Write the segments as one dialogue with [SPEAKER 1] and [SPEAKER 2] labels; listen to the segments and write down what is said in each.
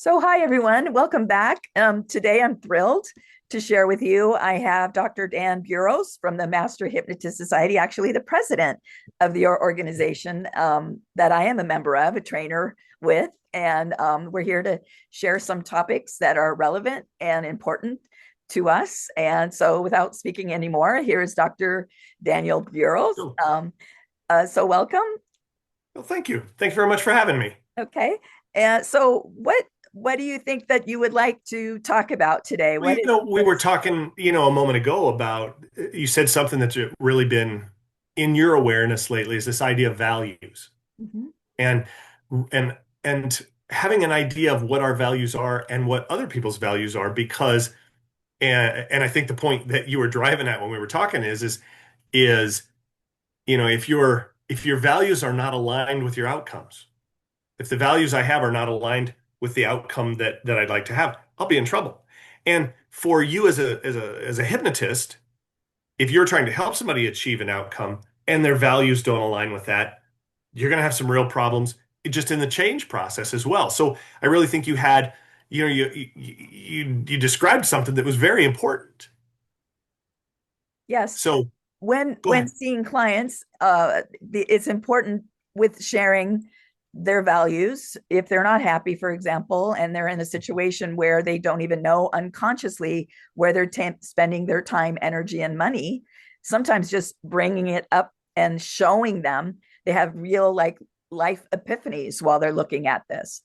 [SPEAKER 1] So, hi everyone, welcome back. Today I'm thrilled to share with you. I have Dr. Dan Burows from the Master Hypnotist Society, actually the president of your organization that I am a member of, a trainer with. And we're here to share some topics that are relevant and important to us. And so, without speaking anymore, here's Dr. Daniel Burows.
[SPEAKER 2] Oh,
[SPEAKER 1] So, welcome.
[SPEAKER 2] well, thank you. Thanks very much for having me.
[SPEAKER 1] Okay. And so what do you think that you would like to talk about today?
[SPEAKER 2] Well, we were talking, a moment ago about, you said something that's really been in your awareness lately is this idea of values
[SPEAKER 1] Mhm.
[SPEAKER 2] and and and having an idea of what our values are and what other people's values are because and I think the point that you were driving at when we were talking is if your values are not aligned with your outcomes, if the values I have are not aligned with the outcome that I'd like to have, I'll be in trouble. And for you as a hypnotist, if you're trying to help somebody achieve an outcome and their values don't align with that, you're going to have some real problems just in the change process as well. So I really think you had, you described something that was very important.
[SPEAKER 1] Yes.
[SPEAKER 2] So go
[SPEAKER 1] When
[SPEAKER 2] ahead.
[SPEAKER 1] seeing clients, it's important with sharing their values. If they're not happy, for example, and they're in a situation where they don't even know unconsciously where they're spending their time, energy, and money, sometimes just bringing it up and showing them they have real life epiphanies while they're looking at this.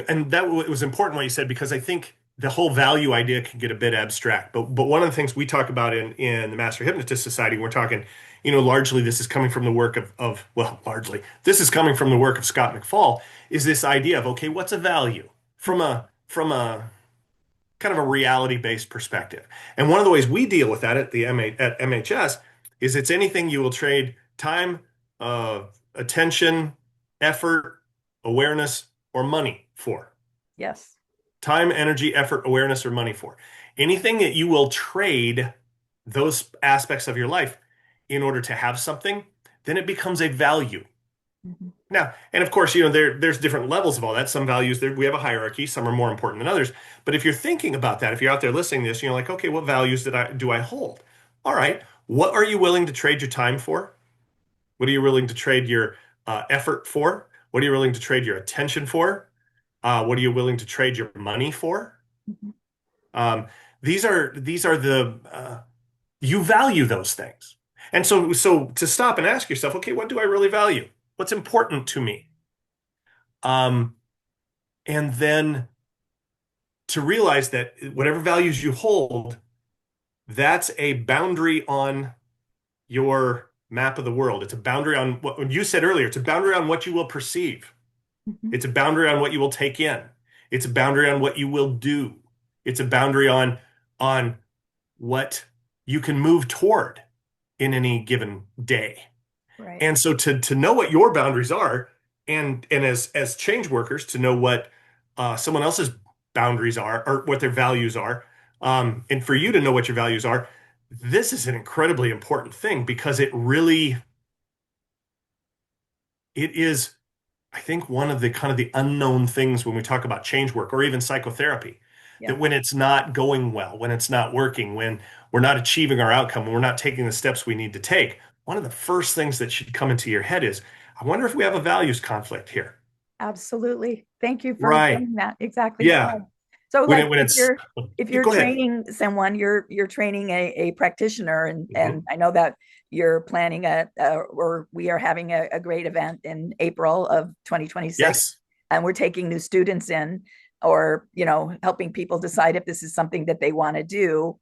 [SPEAKER 2] And that was important what you said because I think the whole value idea can get a bit abstract. But one of the things we talk about in the Master Hypnotist Society, we're talking, largely this is coming from the work of well, largely this is coming from the work of Scott McFall, is this idea of, okay, what's a value from a kind of a reality-based perspective. And one of the ways we deal with that at MHS is it's anything you will trade time, attention, effort, awareness, or money for.
[SPEAKER 1] Yes.
[SPEAKER 2] Time, energy, effort, awareness, or money for. Anything that you will trade those aspects of your life in order to have something, then it becomes a value.
[SPEAKER 1] Mhm.
[SPEAKER 2] Now, and of course, there's different levels of all that. Some values there we have a hierarchy, some are more important than others. But if you're thinking about that, if you're out there listening to this, you're like, okay, what values do I hold? All right, what are you willing to trade your time for? What are you willing to trade your effort for? What are you willing to trade your attention for? What are you willing to trade your money for?
[SPEAKER 1] Mhm.
[SPEAKER 2] Um, these are the you value those things, and so to stop and ask yourself, okay, what do I really value? What's important to me? Um, and then to realize that whatever values you hold, that's a boundary on your map of the world. It's a boundary on what you said earlier. It's a boundary on what you will perceive.
[SPEAKER 1] Mhm.
[SPEAKER 2] It's a boundary on what you will take in. It's a boundary on what you will do. It's a boundary on what you can move toward in any given day.
[SPEAKER 1] Right.
[SPEAKER 2] And so to know what your boundaries are, and as change workers to know what someone else's boundaries are or what their values are, and for you to know what your values are, this is an incredibly important thing because it is, I think, one of the kind of the unknown things when we talk about change work or even psychotherapy,
[SPEAKER 1] Yeah.
[SPEAKER 2] that when it's not going well, when it's not working, when we're not achieving our outcome, when we're not taking the steps we need to take, one of the first things that should come into your head is, I wonder if we have a values conflict here.
[SPEAKER 1] Absolutely. Thank you for
[SPEAKER 2] Right.
[SPEAKER 1] saying that. Exactly
[SPEAKER 2] Yeah.
[SPEAKER 1] so. So
[SPEAKER 2] When
[SPEAKER 1] like
[SPEAKER 2] it when it's
[SPEAKER 1] if
[SPEAKER 2] you
[SPEAKER 1] you're
[SPEAKER 2] go ahead.
[SPEAKER 1] training someone, you're training a practitioner, and
[SPEAKER 2] Mhm.
[SPEAKER 1] I know that you're planning or we are having a great event in April of 2026,
[SPEAKER 2] Yes.
[SPEAKER 1] and we're taking new students in, or helping people decide if this is something that they want to do.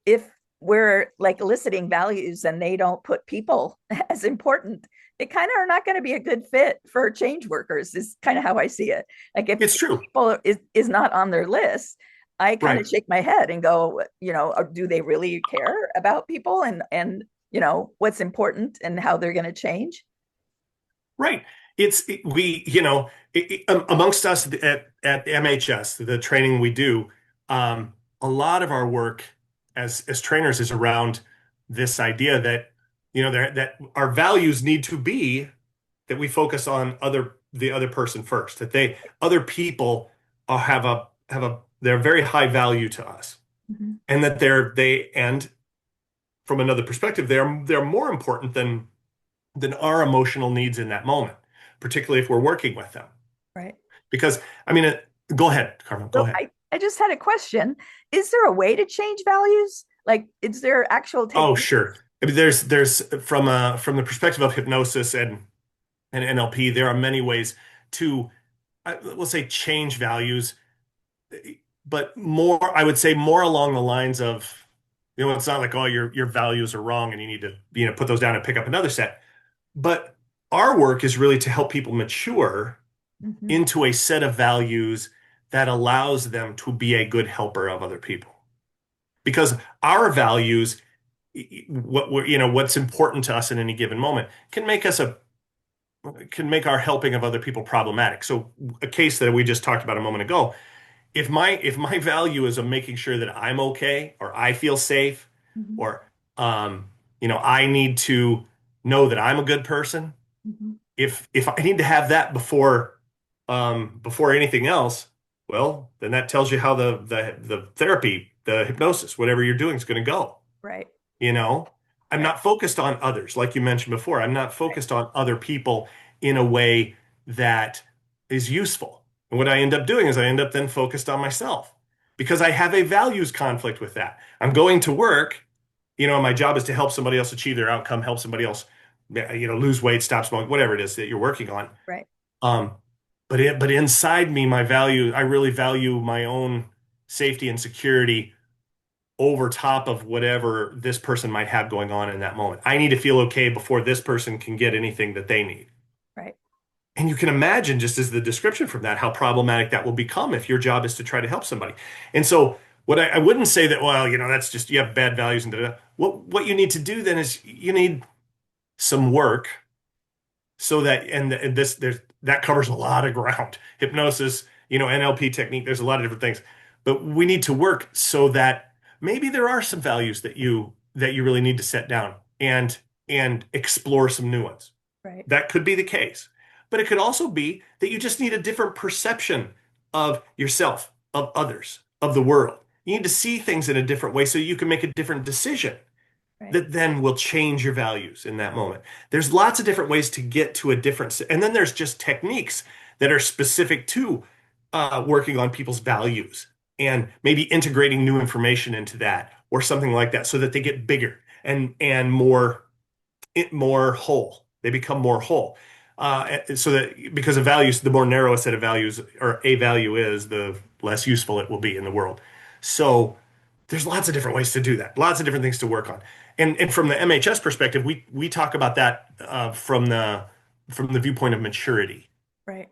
[SPEAKER 1] If we're like eliciting values and they don't put people as important, they kind of are not going to be a good fit for change workers, is kind of how I see it. Like if
[SPEAKER 2] It's true.
[SPEAKER 1] people is not on their list, I kind
[SPEAKER 2] Right.
[SPEAKER 1] of shake my head and go, do they really care about people, and what's important and how they're going to change?
[SPEAKER 2] Right. We, amongst us at MHS, the training we do, a lot of our work as trainers is around this idea that, that our values need to be that we focus on the other person first, that other people they're very high value to us,
[SPEAKER 1] Mhm.
[SPEAKER 2] and that and from another perspective, they're more important than our emotional needs in that moment, particularly if we're working with them.
[SPEAKER 1] Right.
[SPEAKER 2] Because I mean, go ahead, Carmen, go
[SPEAKER 1] So
[SPEAKER 2] ahead.
[SPEAKER 1] I just had a question. Is there a way to change values? Like, is there actual
[SPEAKER 2] Oh,
[SPEAKER 1] technique?
[SPEAKER 2] sure. I mean, there's from the perspective of hypnosis and NLP, there are many ways to, we'll say, change values, but more, I would say more along the lines of, it's not like, oh, your values are wrong and you need to, put those down and pick up another set. But our work is really to help people mature
[SPEAKER 1] Mhm.
[SPEAKER 2] into a set of values that allows them to be a good helper of other people. Because our values, what's important to us in any given moment, can make our helping of other people problematic. So a case that we just talked about a moment ago, if my value is of making sure that I'm okay or I feel safe
[SPEAKER 1] Mhm.
[SPEAKER 2] or I need to know that I'm a good person,
[SPEAKER 1] Mhm.
[SPEAKER 2] if I need to have that before anything else, well, then that tells you how the therapy, the hypnosis, whatever you're doing is going to go.
[SPEAKER 1] Right.
[SPEAKER 2] You know, I'm
[SPEAKER 1] Right.
[SPEAKER 2] not focused on others, like you mentioned before. I'm not
[SPEAKER 1] Right.
[SPEAKER 2] focused on other people in a way that is useful. And what I end up doing is I end up then focused on myself because I have a values conflict with that. I'm going to work, my job is to help somebody else achieve their outcome, help somebody else, lose weight, stop smoking, whatever it is that you're working on.
[SPEAKER 1] Right.
[SPEAKER 2] Um, but inside me, my value, I really value my own safety and security over top of whatever this person might have going on in that moment. I need to feel okay before this person can get anything that they need.
[SPEAKER 1] Right.
[SPEAKER 2] And you can imagine, just as the description from that, how problematic that will become if your job is to try to help somebody. And so, what I wouldn't say that, well, that's just you have bad values and da, da, da. What you need to do then is you need some work so that and this there's that covers a lot of ground. Hypnosis, NLP technique, there's a lot of different things. But we need to work so that maybe there are some values that you really need to set down and explore some new ones.
[SPEAKER 1] Right.
[SPEAKER 2] That could be the case. But it could also be that you just need a different perception of yourself, of others, of the world. You need to see things in a different way so you can make a different decision
[SPEAKER 1] Right.
[SPEAKER 2] that then will change your values in that moment. There's lots of different ways to get to a different, and then there's just techniques that are specific to working on people's values and maybe integrating new information into that or something like that so that they get bigger and more whole. They become more whole. So that because of values, the more narrow a set of values or a value is, the less useful it will be in the world. So there's lots of different ways to do that, lots of different things to work on. And from the MHS perspective, we talk about that from the viewpoint of maturity,
[SPEAKER 1] Right.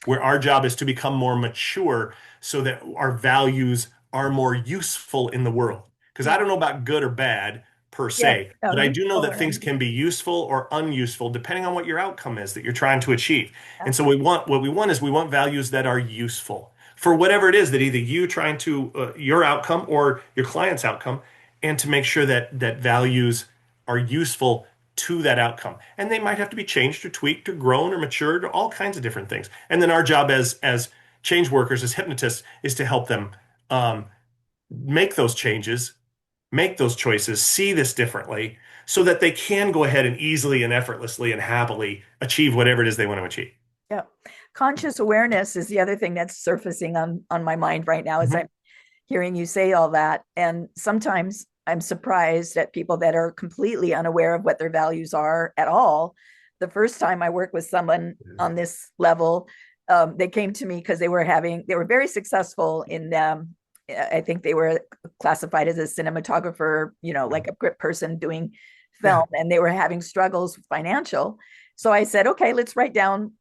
[SPEAKER 2] where our job is to become more mature so that our values are more useful in the world. Because I
[SPEAKER 1] Yeah.
[SPEAKER 2] don't know about good or bad per
[SPEAKER 1] Yeah.
[SPEAKER 2] se,
[SPEAKER 1] No,
[SPEAKER 2] but I do know
[SPEAKER 1] useful
[SPEAKER 2] that
[SPEAKER 1] or
[SPEAKER 2] things can be useful or unuseful depending on what your outcome is that you're trying to achieve. And so
[SPEAKER 1] absolutely.
[SPEAKER 2] what we want is we want values that are useful for whatever it is that either you trying to your outcome or your client's outcome, and to make sure that values are useful to that outcome. And they might have to be changed or tweaked or grown or matured or all kinds of different things. And then our job as change workers, as hypnotists, is to help them um, make those changes, make those choices, see this differently, so that they can go ahead and easily and effortlessly and happily achieve whatever it is they want to achieve.
[SPEAKER 1] Yeah. Conscious awareness is the other thing that's surfacing on my mind right now as
[SPEAKER 2] Mhm.
[SPEAKER 1] I'm hearing you say all that. And sometimes I'm surprised at people that are completely unaware of what their values are at all. The first time I worked with someone on this level, they came to me because they were very successful in, I think they were classified as a cinematographer, like a grip person doing film,
[SPEAKER 2] Yeah.
[SPEAKER 1] and they were having struggles with financial. So I said, okay, let's write down,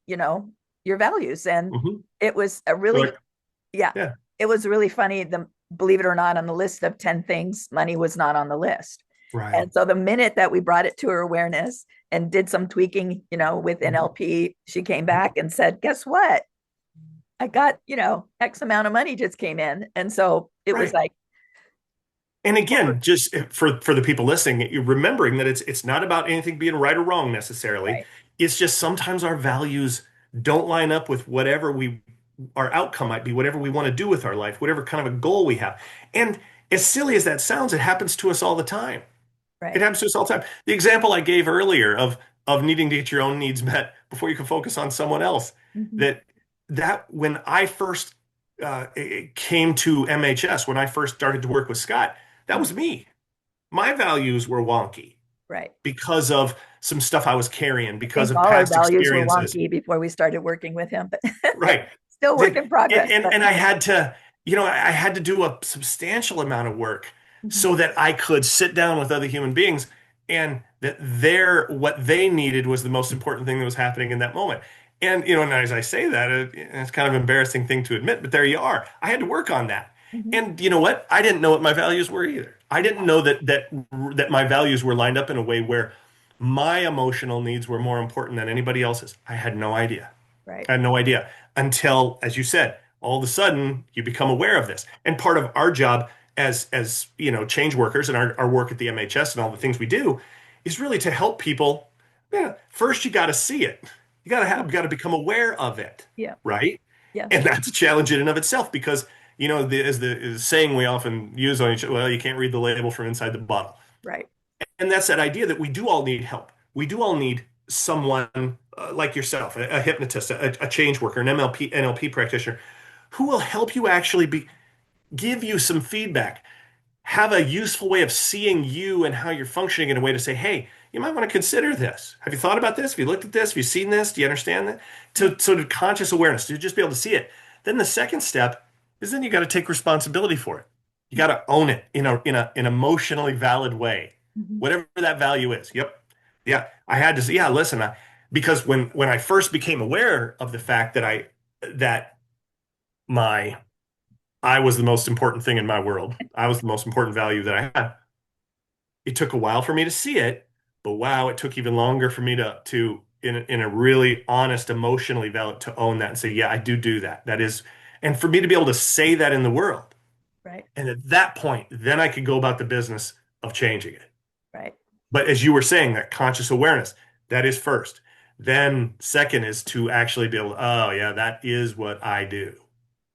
[SPEAKER 1] your values. And
[SPEAKER 2] Mhm.
[SPEAKER 1] it was a really,
[SPEAKER 2] Like,
[SPEAKER 1] yeah,
[SPEAKER 2] yeah.
[SPEAKER 1] it was really funny. Believe it or not, on the list of 10 things, money was not on the list.
[SPEAKER 2] Right.
[SPEAKER 1] And so the minute that we brought it to her awareness and did some tweaking, with
[SPEAKER 2] Mhm.
[SPEAKER 1] NLP, she came
[SPEAKER 2] Mhm.
[SPEAKER 1] back and said, guess what? I got, X amount of money just came in. And so it was
[SPEAKER 2] Right.
[SPEAKER 1] like,
[SPEAKER 2] And again, just for the people listening, you're remembering that it's not about anything being right or wrong necessarily.
[SPEAKER 1] right,
[SPEAKER 2] It's just sometimes our values don't line up with whatever our outcome might be, whatever we want to do with our life, whatever kind of a goal we have. And as silly as that sounds, it happens to us all the time. It
[SPEAKER 1] Right.
[SPEAKER 2] happens to us all the time. The example I gave earlier of needing to get your own needs met before you can focus on someone else,
[SPEAKER 1] Hmm.
[SPEAKER 2] that that when I first came to MHS, when I first started to work with Scott, that was me. My values were wonky
[SPEAKER 1] Right.
[SPEAKER 2] because of some stuff I was carrying,
[SPEAKER 1] I
[SPEAKER 2] because
[SPEAKER 1] think
[SPEAKER 2] of
[SPEAKER 1] all our
[SPEAKER 2] past
[SPEAKER 1] values were
[SPEAKER 2] experiences.
[SPEAKER 1] wonky before we started working with him, but
[SPEAKER 2] Right.
[SPEAKER 1] still work
[SPEAKER 2] That
[SPEAKER 1] in progress.
[SPEAKER 2] and
[SPEAKER 1] But
[SPEAKER 2] and I had to, I had to do a substantial amount of work
[SPEAKER 1] mhm,
[SPEAKER 2] so that I could sit down with other human beings and that what they needed was the most important thing that was happening in that moment. And and as I say that, it's kind of an embarrassing thing to admit, but there you are. I had to work on that.
[SPEAKER 1] mhm,
[SPEAKER 2] And you know what? I didn't know what my values were either. I didn't know that my values were lined up in a way where my emotional needs were more important than anybody else's. I had no idea.
[SPEAKER 1] right.
[SPEAKER 2] I had no idea until, as you said, all of a sudden you become aware of this. And part of our job as change workers and our work at the MHS and all the things we do is really to help people. Yeah, first you got to see it.
[SPEAKER 1] Yeah.
[SPEAKER 2] You got to become aware of it,
[SPEAKER 1] Yeah.
[SPEAKER 2] right?
[SPEAKER 1] Yes.
[SPEAKER 2] And that's a challenge in and of itself because as the saying we often use on each other, well, you can't read the label from inside the bottle.
[SPEAKER 1] Right.
[SPEAKER 2] And that's that idea that we do all need help. We do all need someone like yourself, a hypnotist, a change worker, an NLP practitioner, who will help you actually give you some feedback, have a useful way of seeing you and how you're functioning in a way to say, hey, you might want to consider this. Have you thought about this? Have you looked at this? Have you seen this? Do you understand that?
[SPEAKER 1] Yeah.
[SPEAKER 2] To conscious awareness, to just be able to see it. Then the second step is then you got to take responsibility for it. You got to own it in an emotionally valid way,
[SPEAKER 1] Mhm.
[SPEAKER 2] whatever that value is. Yep. Yeah. I had to say, yeah, listen, because when I first became aware of the fact that my I was the most important thing in my world. I was the most important value that I had. It took a while for me to see it, but wow, it took even longer for me to in a really honest, emotionally valid to own that and say, yeah, I do that. That is, and for me to be able to say that in the world.
[SPEAKER 1] Right.
[SPEAKER 2] And at that point, then I could go about the business of changing it.
[SPEAKER 1] Right.
[SPEAKER 2] But as you were saying, that conscious awareness, that is first. Then second is to actually be able to, oh yeah, that is what I do.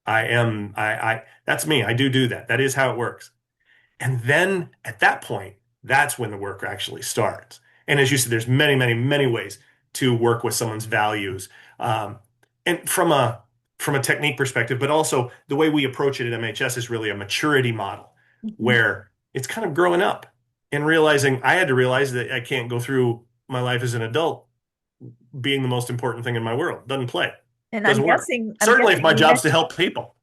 [SPEAKER 2] That's me. I do that. That is how it works. And then at that point, that's when the work actually starts. And as you said, there's many ways to work with someone's values. Um, and from a technique perspective, but also the way we approach it at MHS is really a maturity model
[SPEAKER 1] Mhm.
[SPEAKER 2] where it's kind of growing up and realizing I had to realize that I can't go through my life as an adult being the most important thing in my world. Doesn't play.
[SPEAKER 1] And
[SPEAKER 2] Doesn't work.
[SPEAKER 1] I'm
[SPEAKER 2] Certainly if
[SPEAKER 1] guessing
[SPEAKER 2] my
[SPEAKER 1] you
[SPEAKER 2] job's to
[SPEAKER 1] mentioned,
[SPEAKER 2] help people.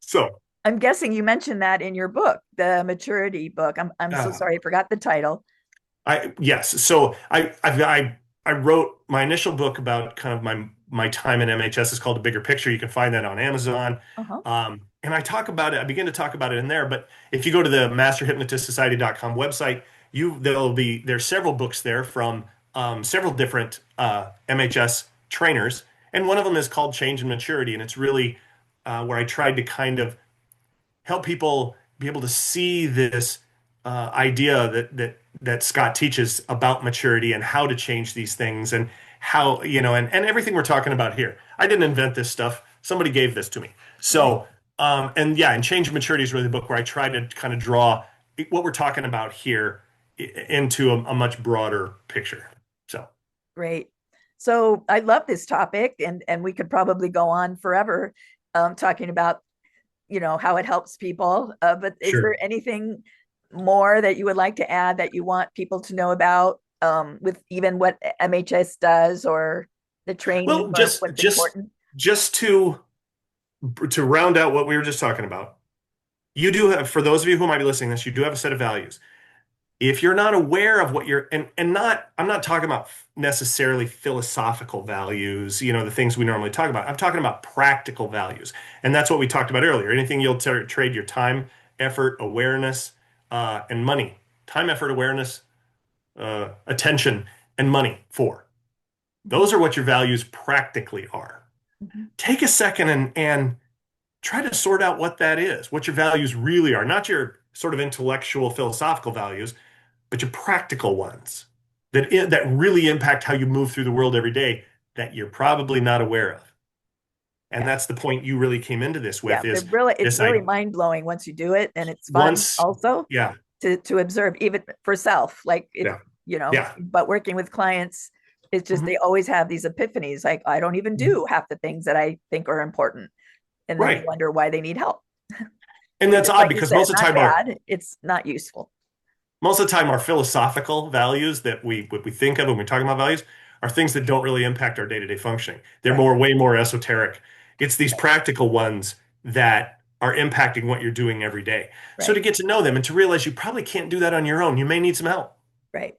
[SPEAKER 2] So,
[SPEAKER 1] I'm guessing you mentioned that in your book, the maturity book. I'm so
[SPEAKER 2] uh,
[SPEAKER 1] sorry, I forgot the title.
[SPEAKER 2] yes. So I wrote my initial book about kind of my time in MHS is called A Bigger Picture. You can find that on Amazon.
[SPEAKER 1] Uh-huh.
[SPEAKER 2] And I talk about it. I begin to talk about it in there. But if you go to the masterhypnotistsociety.com website, there's several books there from several different MHS trainers, and one of them is called Change and Maturity, and it's really where I tried to kind of help people be able to see this idea that Scott teaches about maturity and how to change these things and how, and everything we're talking about here. I didn't invent this stuff. Somebody gave this to me.
[SPEAKER 1] Right.
[SPEAKER 2] So, and yeah, and Change and Maturity is really the book where I try to kind of draw what we're talking about here into a much broader picture. So,
[SPEAKER 1] Great. So I love this topic, and we could probably go on forever talking about, how it helps people. But is there
[SPEAKER 2] sure.
[SPEAKER 1] anything more that you would like to add that you want people to know about, with even what MHS does or the training
[SPEAKER 2] Well,
[SPEAKER 1] or
[SPEAKER 2] just
[SPEAKER 1] what's
[SPEAKER 2] just
[SPEAKER 1] important?
[SPEAKER 2] just to round out what we were just talking about, you do have, for those of you who might be listening to this, you do have a set of values. If you're not aware of what you're, and not, I'm not talking about necessarily philosophical values, the things we normally talk about. I'm talking about practical values. And that's what we talked about earlier. Anything you'll trade your time, effort, awareness, and money. Time, effort, awareness, attention, and money for.
[SPEAKER 1] Mhm.
[SPEAKER 2] Those are what your values practically are.
[SPEAKER 1] Mhm.
[SPEAKER 2] Take a second and try to sort out what that is, what your values really are, not your sort of intellectual, philosophical values, but your practical ones that really impact how you move through the world every day that you're probably not aware of. And
[SPEAKER 1] Yeah.
[SPEAKER 2] that's the point you really came into this
[SPEAKER 1] Yeah.
[SPEAKER 2] with is
[SPEAKER 1] It's
[SPEAKER 2] this
[SPEAKER 1] really
[SPEAKER 2] I
[SPEAKER 1] mind blowing once you do it. And it's fun
[SPEAKER 2] once,
[SPEAKER 1] also
[SPEAKER 2] yeah,
[SPEAKER 1] to observe even for self. Like if,
[SPEAKER 2] yeah, yeah.
[SPEAKER 1] but working with clients, it's just they
[SPEAKER 2] Mhm.
[SPEAKER 1] always have these epiphanies. Like I don't even
[SPEAKER 2] Mhm.
[SPEAKER 1] do half the things that I think are important. And then they
[SPEAKER 2] Right.
[SPEAKER 1] wonder why they need help,
[SPEAKER 2] And
[SPEAKER 1] which
[SPEAKER 2] that's
[SPEAKER 1] is
[SPEAKER 2] odd
[SPEAKER 1] like you
[SPEAKER 2] because
[SPEAKER 1] said, not bad. It's not useful.
[SPEAKER 2] most of the time our philosophical values that we what we think of when we're talking about values are things that don't really impact our day-to-day functioning. They're
[SPEAKER 1] Right.
[SPEAKER 2] more way more esoteric. It's these
[SPEAKER 1] Right.
[SPEAKER 2] practical ones that are impacting what you're doing every day. So to
[SPEAKER 1] Right.
[SPEAKER 2] get to know them and to realize you probably can't do that on your own, you may need some help.
[SPEAKER 1] Right.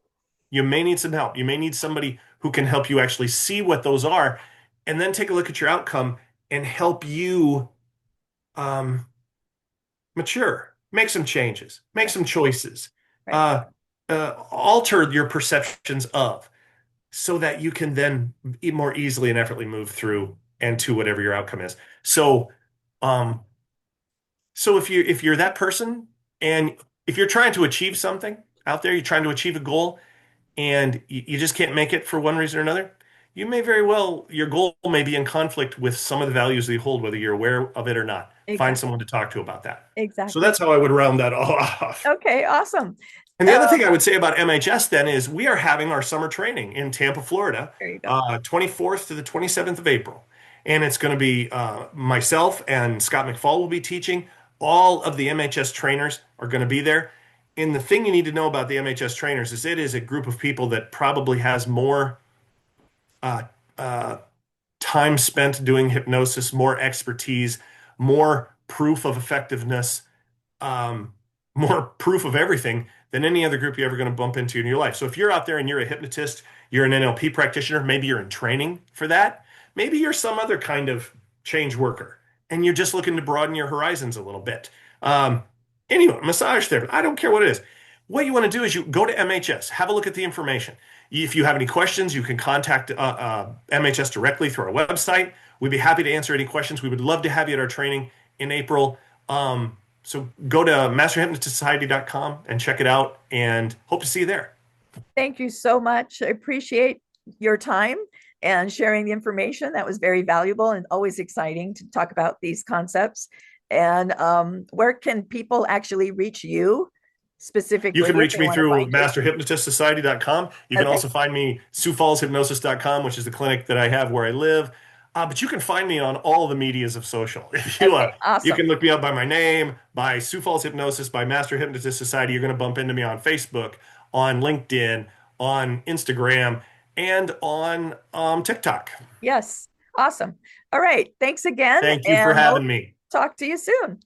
[SPEAKER 2] You may need some help. You may need somebody who can help you actually see what those are and then take a look at your outcome and help you um, mature, make some changes, make
[SPEAKER 1] Right.
[SPEAKER 2] some choices,
[SPEAKER 1] Right.
[SPEAKER 2] uh, alter your perceptions of, so that you can then more easily and effortlessly move through and to whatever your outcome is. Um, so if you're that person and if you're trying to achieve something out there, you're trying to achieve a goal and you just can't make it for one reason or another, you may very well, your goal may be in conflict with some of the values that you hold, whether you're aware of it or not. Find
[SPEAKER 1] Exactly.
[SPEAKER 2] someone to talk to about that. So
[SPEAKER 1] Exactly.
[SPEAKER 2] that's how I would round that all off.
[SPEAKER 1] Okay. Awesome.
[SPEAKER 2] And the other thing I
[SPEAKER 1] Um,
[SPEAKER 2] would say about MHS then is we are having our summer training in Tampa, Florida,
[SPEAKER 1] there you go.
[SPEAKER 2] 24th to the 27th of April. And it's going to be myself and Scott McFall will be teaching. All of the MHS trainers are going to be there. And the thing you need to know about the MHS trainers is it is a group of people that probably has more uh, uh, time spent doing hypnosis, more expertise, more proof of effectiveness, um, more proof of everything than any other group you're ever going to bump into in your life. So if you're out there and you're a hypnotist, you're an NLP practitioner, maybe you're in training for that, maybe you're some other kind of change worker, and you're just looking to broaden your horizons a little bit. Um, anyway, massage therapy, I don't care what it is. What you want to do is you go to MHS, have a look at the information. If you have any questions, you can contact MHS directly through our website. We'd be happy to answer any questions. We would love to have you at our training in April. So go to masterhypnotistsociety.com and check it out and hope to see you there.
[SPEAKER 1] Thank you so much. I appreciate your time and sharing the information. That was very valuable and always exciting to talk about these concepts. And where can people actually reach you
[SPEAKER 2] You
[SPEAKER 1] specifically
[SPEAKER 2] can
[SPEAKER 1] if
[SPEAKER 2] reach
[SPEAKER 1] they
[SPEAKER 2] me
[SPEAKER 1] want to
[SPEAKER 2] through
[SPEAKER 1] find you?
[SPEAKER 2] masterhypnotistsociety.com. You can
[SPEAKER 1] Okay.
[SPEAKER 2] also find me SueFallsHypnosis.com, which is the clinic that I have where I live. But you can find me on all the medias of social. If
[SPEAKER 1] Okay.
[SPEAKER 2] you
[SPEAKER 1] Awesome.
[SPEAKER 2] can look me up by my name, by Sioux Falls Hypnosis, by Master Hypnotist Society. You're going to bump into me on Facebook, on LinkedIn, on Instagram, and on TikTok.
[SPEAKER 1] Yes. Awesome. All right. Thanks again
[SPEAKER 2] Thank you for
[SPEAKER 1] and
[SPEAKER 2] having
[SPEAKER 1] we'll
[SPEAKER 2] me.
[SPEAKER 1] talk to you soon.